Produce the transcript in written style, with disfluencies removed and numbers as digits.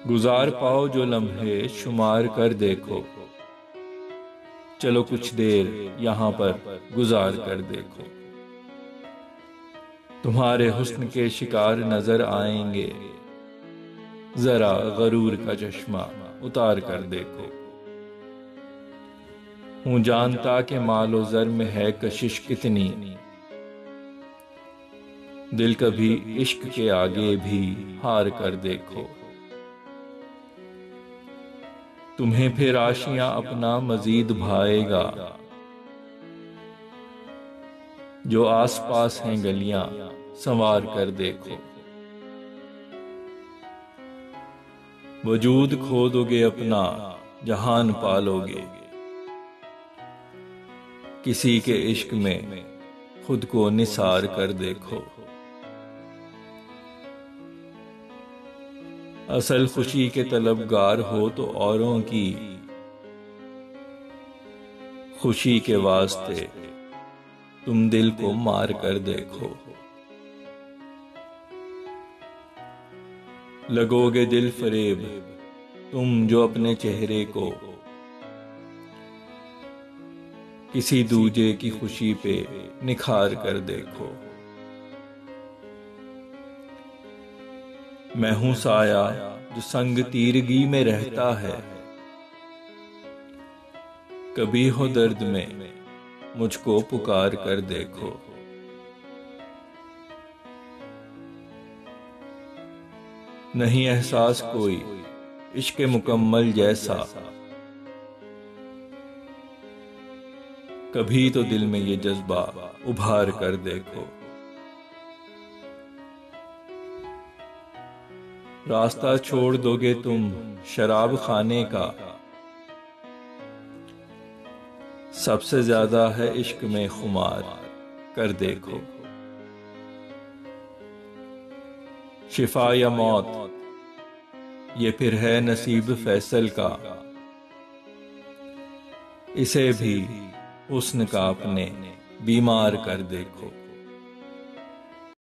गुजार पाओ जो लम्हे शुमार कर देखो, चलो कुछ देर यहाँ पर गुजार कर देखो। तुम्हारे हुस्न के शिकार नजर आएंगे, जरा गरूर का चश्मा उतार कर देखो। हूँ जानता कि मालो जर में है कशिश कितनी, दिल कभी इश्क के आगे भी हार कर देखो। तुम्हें फिर आशियां अपना मजीद भाएगा, जो आस पास हैं गलियां संवार कर देखो। वजूद खो दोगे अपना जहान पालोगे, किसी के इश्क में खुद को निसार कर देखो। असल खुशी के तलबगार हो तो औरों की खुशी के वास्ते तुम दिल को मार कर देखो। लगोगे दिल फरेब तुम जो अपने चेहरे को किसी दूजे की खुशी पे निखार कर देखो। मैं हूं साया जो संग तीरगी में रहता है, कभी हो दर्द में मुझको पुकार कर देखो। नहीं एहसास कोई इश्क मुकम्मल जैसा, कभी तो दिल में ये जज्बा उभार कर देखो। रास्ता छोड़ दोगे तुम शराब खाने का, सबसे ज्यादा है इश्क में खुमार कर देखो। शिफा या मौत ये फिर है नसीब फैसल का, इसे भी हुस्न का अपने बीमार कर देखो।